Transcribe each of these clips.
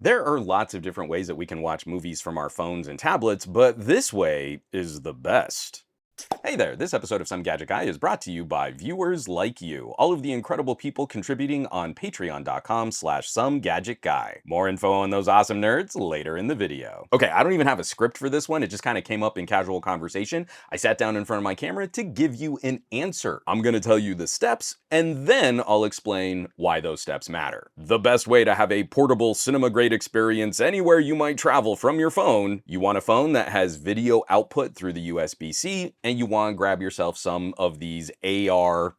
There are lots of different ways that we can watch movies from our phones and tablets, but this way is the best. Hey there, this episode of Some Gadget Guy is brought to you by viewers like you, all of the incredible people contributing on patreon.com/SomeGadgetGuy. More info on those awesome nerds later in the video. Okay, I don't even have a script for this one, it just kind of came up in casual conversation. I sat down in front of my camera to give you an answer. I'm gonna tell you the steps, and then I'll explain why those steps matter. The best way to have a portable cinema-grade experience anywhere you might travel from your phone, you want a phone that has video output through the USB-C, and you want to grab yourself some of these AR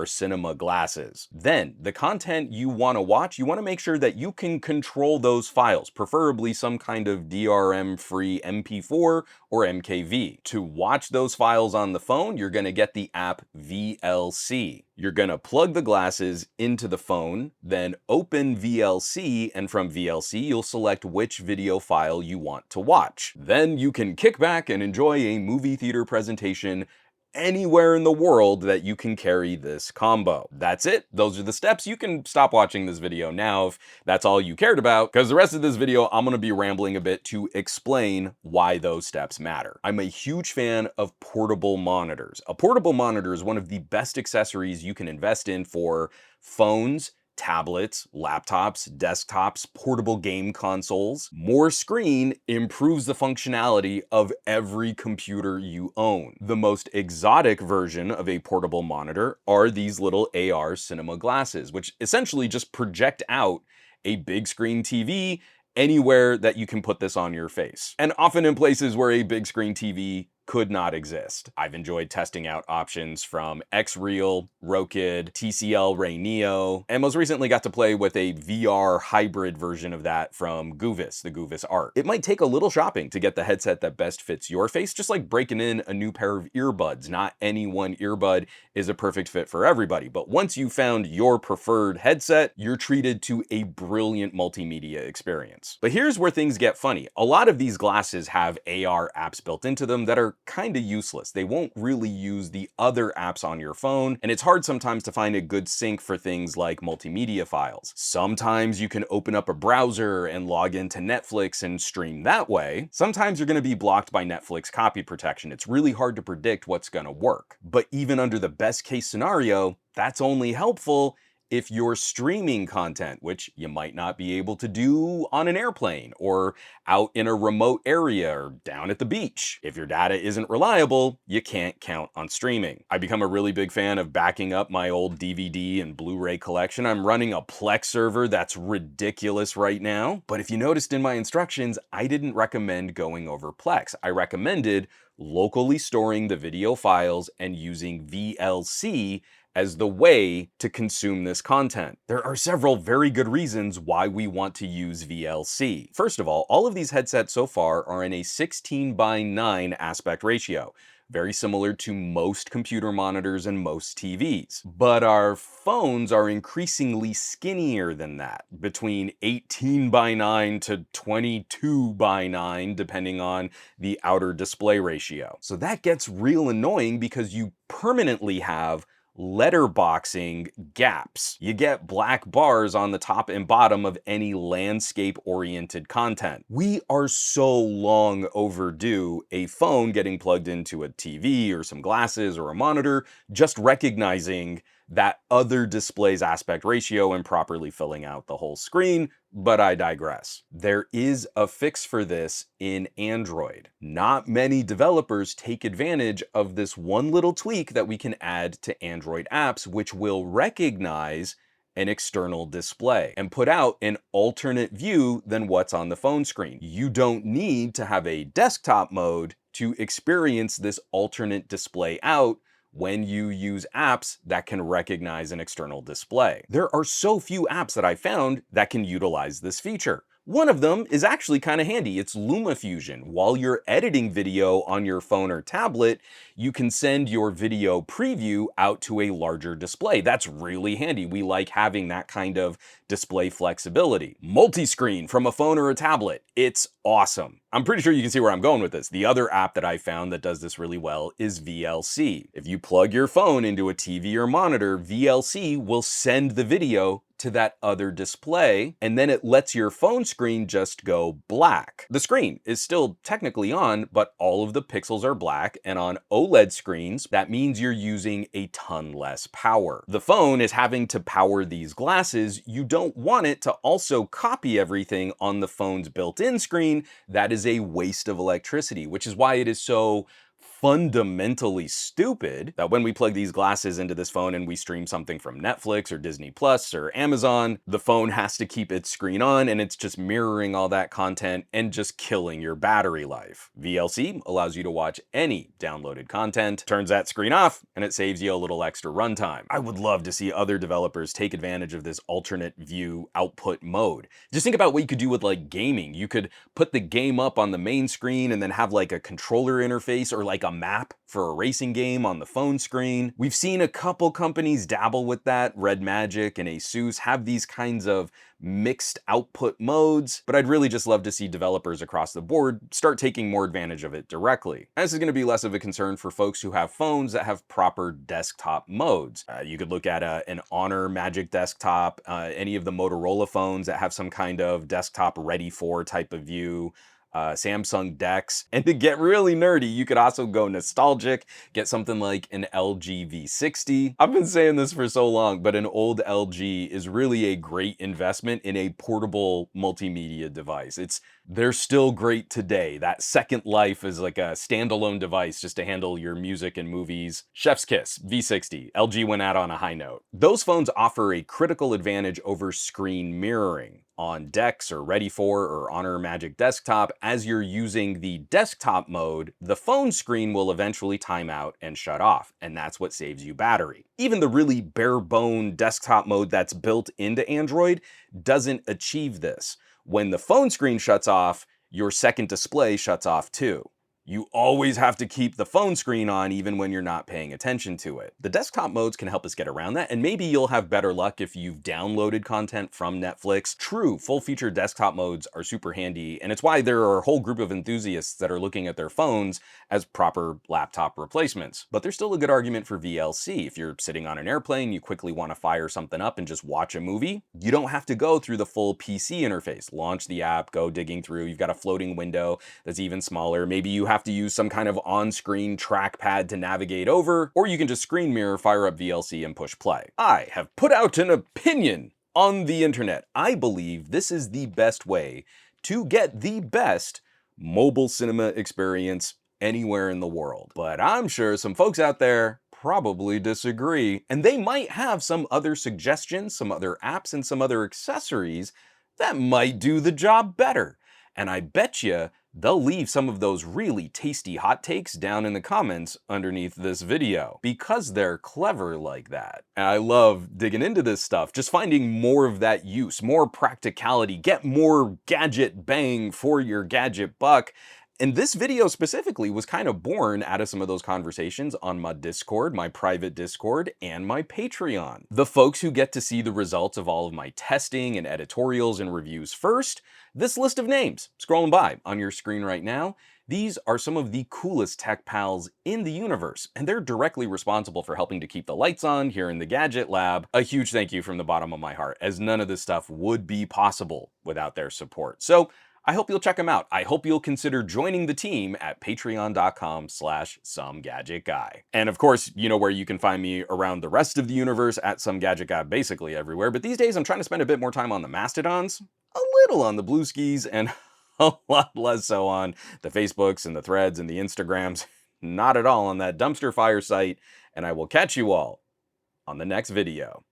cinema glasses. Then, the content you want to watch, you want to make sure that you can control those files, preferably some kind of DRM-free MP4 or MKV. To watch those files on the phone, you're going to get the app VLC. You're going to plug the glasses into the phone, then open VLC, and from VLC, you'll select which video file you want to watch. Then you can kick back and enjoy a movie theater presentation anywhere in the world that you can carry this combo. That's it. Those are the steps. You can stop watching this video now if that's all you cared about, because the rest of this video, I'm going to be rambling a bit to explain why those steps matter. I'm a huge fan of portable monitors. A portable monitor is one of the best accessories you can invest in for phones, tablets, laptops, desktops, portable game consoles. More screen improves the functionality of every computer you own. The most exotic version of a portable monitor are these little AR cinema glasses, which essentially just project out a big screen TV anywhere that you can put this on your face. And often in places where a big screen TV could not exist. I've enjoyed testing out options from Xreal, Rokid, TCL Ray Neo, and most recently got to play with a VR hybrid version of that from Goovis, the Goovis Art. It might take a little shopping to get the headset that best fits your face, just like breaking in a new pair of earbuds. Not any one earbud is a perfect fit for everybody, but once you found your preferred headset, you're treated to a brilliant multimedia experience. But here's where things get funny. A lot of these glasses have AR apps built into them that are kind of useless. They won't really use the other apps on your phone, and it's hard sometimes to find a good sync for things like multimedia files. Sometimes you can open up a browser and log into Netflix and stream that way. Sometimes you're going to be blocked by Netflix copy protection. It's really hard to predict what's going to work. But even under the best case scenario, that's only helpful if you're streaming content, which you might not be able to do on an airplane or out in a remote area or down at the beach. If your data isn't reliable, you can't count on streaming. I've become a really big fan of backing up my old DVD and Blu-ray collection. I'm running a Plex server that's ridiculous right now. But if you noticed in my instructions, I didn't recommend going over Plex. I recommended locally storing the video files and using VLC as the way to consume this content. There are several very good reasons why we want to use VLC. First of all of these headsets so far are in a 16:9 aspect ratio, very similar to most computer monitors and most TVs. But our phones are increasingly skinnier than that, between 18:9 to 22:9, depending on the outer display ratio. So that gets real annoying because you permanently have letterboxing gaps. You get black bars on the top and bottom of any landscape-oriented content. We are so long overdue a phone getting plugged into a TV or some glasses or a monitor, just recognizing that other display's aspect ratio and properly filling out the whole screen, but I digress. There is a fix for this in Android. Not many developers take advantage of this one little tweak that we can add to Android apps, which will recognize an external display and put out an alternate view than what's on the phone screen. You don't need to have a desktop mode to experience this alternate display out when you use apps that can recognize an external display. There are so few apps that I found that can utilize this feature. One of them is actually kind of handy. It's LumaFusion. While you're editing video on your phone or tablet, you can send your video preview out to a larger display. That's really handy. We like having that kind of display flexibility. Multi-screen from a phone or a tablet. It's awesome. I'm pretty sure you can see where I'm going with this. The other app that I found that does this really well is VLC. If you plug your phone into a TV or monitor, VLC will send the video to that other display, and then it lets your phone screen just go black. The screen is still technically on, but all of the pixels are black, and on OLED screens, that means you're using a ton less power. The phone is having to power these glasses. You don't want it to also copy everything on the phone's built-in screen. That is a waste of electricity, which is why it is so fundamentally stupid that when we plug these glasses into this phone and we stream something from Netflix or Disney Plus or Amazon, the phone has to keep its screen on and it's just mirroring all that content and just killing your battery life. VLC allows you to watch any downloaded content, turns that screen off, and it saves you a little extra runtime. I would love to see other developers take advantage of this alternate view output mode. Just think about what you could do with like gaming. You could put the game up on the main screen and then have like a controller interface or like a map for a racing game on the phone screen. We've seen a couple companies dabble with that. Red Magic and Asus have these kinds of mixed output modes, but I'd really just love to see developers across the board start taking more advantage of it directly. And this is going to be less of a concern for folks who have phones that have proper desktop modes. You could look at an Honor Magic Desktop, any of the Motorola phones that have some kind of desktop ready for type of view. Samsung DeX. And to get really nerdy, you could also go nostalgic, get something like an LG V60. I've been saying this for so long, but an old LG is really a great investment in a portable multimedia device. They're still great today. That second life is like a standalone device just to handle your music and movies. Chef's kiss, V60. LG went out on a high note. Those phones offer a critical advantage over screen mirroring. On DeX or Ready For or Honor Magic Desktop, as you're using the desktop mode, the phone screen will eventually time out and shut off, and that's what saves you battery. Even the really bare-bone desktop mode that's built into Android doesn't achieve this. When the phone screen shuts off, your second display shuts off too. You always have to keep the phone screen on even when you're not paying attention to it. The desktop modes can help us get around that, and maybe you'll have better luck if you've downloaded content from Netflix. True, full-featured desktop modes are super handy, and it's why there are a whole group of enthusiasts that are looking at their phones as proper laptop replacements. But there's still a good argument for VLC. If you're sitting on an airplane, you quickly want to fire something up and just watch a movie, you don't have to go through the full PC interface. Launch the app, go digging through. You've got a floating window that's even smaller. Maybe you have to use some kind of on-screen trackpad to navigate over, or you can just screen mirror, fire up VLC, and push play. I have put out an opinion on the internet. I believe this is the best way to get the best mobile cinema experience anywhere in the world. But I'm sure some folks out there probably disagree, and they might have some other suggestions, some other apps, and some other accessories that might do the job better. And I bet you they'll leave some of those really tasty hot takes down in the comments underneath this video, because they're clever like that. And I love digging into this stuff, just finding more of that use, more practicality, get more gadget bang for your gadget buck. And this video specifically was kind of born out of some of those conversations on my Discord, my private Discord, and my Patreon. The folks who get to see the results of all of my testing and editorials and reviews first, this list of names scrolling by on your screen right now, these are some of the coolest tech pals in the universe, and they're directly responsible for helping to keep the lights on here in the Gadget Lab. A huge thank you from the bottom of my heart, as none of this stuff would be possible without their support. So I hope you'll check them out. I hope you'll consider joining the team at patreon.com/SomeGadgetGuy. And of course, you know where you can find me around the rest of the universe at SomeGadgetGuy, basically everywhere. But these days I'm trying to spend a bit more time on the Mastodons, a little on the Blueskis, and a lot less so on the Facebooks and the Threads and the Instagrams. Not at all on that dumpster fire site. And I will catch you all on the next video.